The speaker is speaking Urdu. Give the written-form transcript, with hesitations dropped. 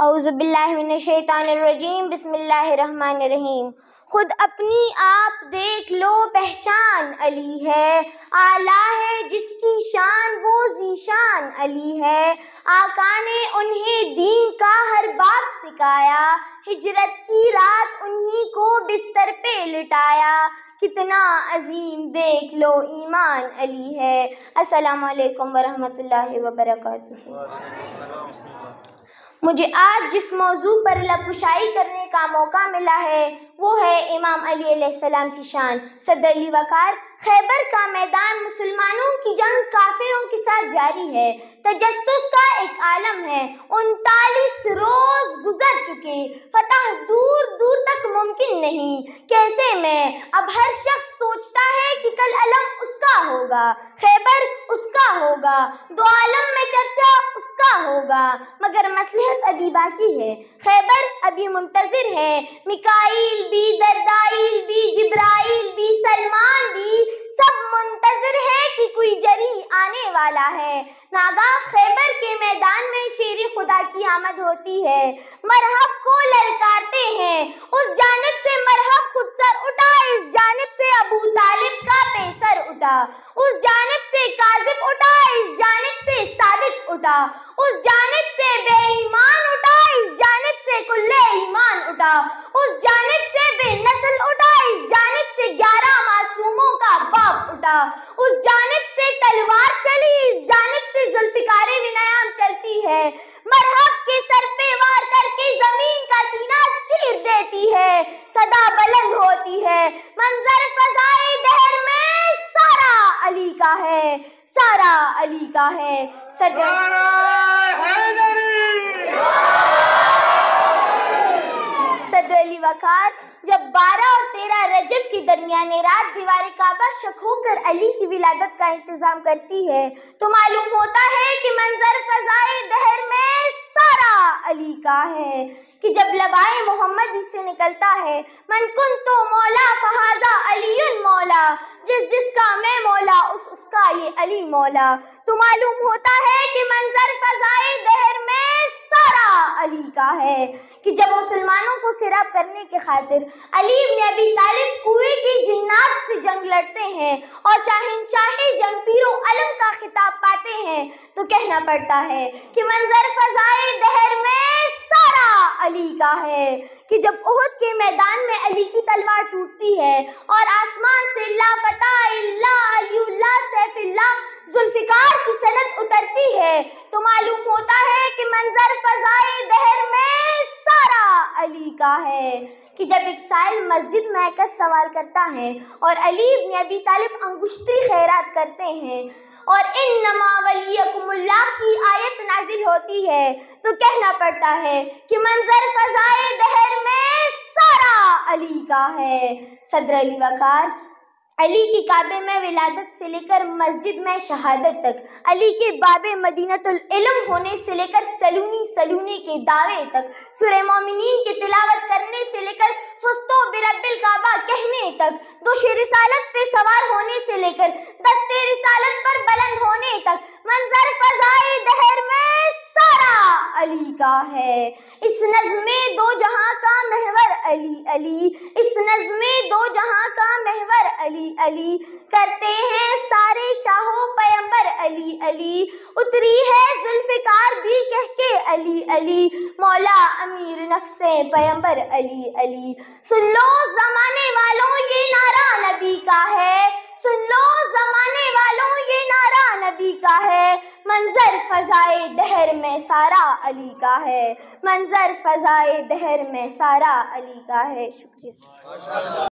اعوذ باللہ من الشیطان الرجیم، بسم اللہ الرحمن الرحیم۔ خود اپنی آپ دیکھ لو پہچان علی ہے، اعلیٰ ہے جس کی شان وہ ذیشان علی ہے۔ آقا نے انہیں دین کا ہر بات سکھایا، ہجرت کی رات انہی کو بستر پہ لٹایا۔ کتنا عظیم دیکھ لو ایمان علی ہے۔ السلام علیکم ورحمۃ اللہ وبرکاتہ۔ مجھے آج جس موضوع پر لب کشائی کرنے کا موقع ملا ہے وہ ہے امام علی علیہ السلام کی شان۔ صدر علی وقار، خیبر کا میدان مسلمانوں کی جنگ کافروں کے ساتھ جاری ہے، تجسس کا ایک عالم ہے، 39 روز گزر چکے، فتح دور دور تک ممکن نہیں، کیسے میں اب ہر شخص سوچتا ہے کہ کل علم اس کا ہوگا، خیبر اس کا ہوگا، دو عالم میں چرچا اس کا ہوگا، مگر مصلحت ابھی باقی ہے، خیبر ابھی منتظر ہے، میکائیل بھی، دردائیل بھی، جبرائیل بھی، سلمان بھی، سب منتظر ہے کہ کوئی جری آنے والا ہے۔ ناگاہ خیبر کے میدان میں شیر خدا کی آمد ہوتی ہے، مرحب کو للکارتے ہیں، اس جانب سے مرحب خود سر اٹھا، اس جانب سے ابو طالب کا پیسر اٹھا، اس جانب سے کاذب اٹھا، اس جانب سے صادق اٹھا، اس جانب سے بے ایمان اٹھا، اس جانب سے کل ایمان اٹھا، اس جانب سے بے نسل اٹھا، اس جانب سے 11 معصوموں کا باپ اٹھا، اس جانب سے تلوار چلی، اس جانب سے ذوالفقار بن چلتی ہے، مرحب کے سر پہ وار کر کے زمین کا سینہ چیر دیتی ہے، صدا بلند ہوتی ہے، منظر فضائے دہر میں سارا علی کا ہے، سارا علی کا ہے۔ صدر علی وقار، جب 12 اور 13 رجب کی درمیانی رات دیوار کعبہ شک ہو کر علی کی ولادت کا انتظام کرتی ہے تو معلوم ہوتا ہے کہ منظر فضائے دہر میں سارا علی کا ہے، کہ جب لبائے محمد سے نکلتا ہے من کنت مولا فہذا علی مولا، جس کا میں مولا اس کا یہ علی مولا، تو معلوم ہوتا ہے کہ منظر فضائے دہر میں سارا علی کا ہے، کہ جب مسلمانوں کو سیراب کرنے کے خاطر علی بن ابی طالب کوے کی جنات سے جنگ لڑتے ہیں اور شاہنشاہی جنگ پیرو علم کا خطاب پاتے ہیں تو کہنا پڑتا ہے کہ منظر فضائے دہر میں سارا علی کا ہے، کہ جب احد کے میدان میں علی کی تلوار ٹوٹتی ہے اور آسمان سے لا فتح اللہ علی اللہ سیف اللہ ذوالفقار کی سند اترتی ہے تو معلوم ہوتا ہے کہ منظر فضائے دہر میں سارا علی کا ہے، کہ جب ایک سائل مسجد میں آ کر سوال کرتا ہے اور علی بن ابی طالب انگشتری خیرات کرتے ہیں اور انما ولیکم اللہ کی آیت نازل ہوتی ہے تو کہنا پڑتا ہے کہ منظر فضائے دہر میں سارا علی کا ہے۔ صدر علی وقار، علی کی کعبے میں ولادت سے لے کر مسجد میں شہادت تک، علی کے باب مدینۃ العلم ہونے سے لے کر سلونی کے دعوے تک، سورہ مومنین کی تلاوت کرنے سے لے کر فزتو برب الکعبہ کہنے تک، دوش رسالت پہ سوار ہونے سے لے کر دست رسالت پر بلند ہونے تک، منظر فضائے دہر میں سارا علی کا ہے۔ اس نظم دو جہاں کا محور علی علی، اس نظم دو جہاں کا محور علی علی، کرتے ہیں سارے شاہوں پیمبر علی علی، اتری ہے ذوالفقار بھی کہہ کے علی علی، مولا امیر نفس پیمبر علی علی۔ سن لو زمانے والوں یہ نعرہ نبی کا ہے، سن لو زمانے والوں یہ نعرہ نبی کا ہے، منظر فضائے دہر میں سارا علی کا ہے، منظر فضائے دہر میں سارا علی کا ہے۔ شکریہ۔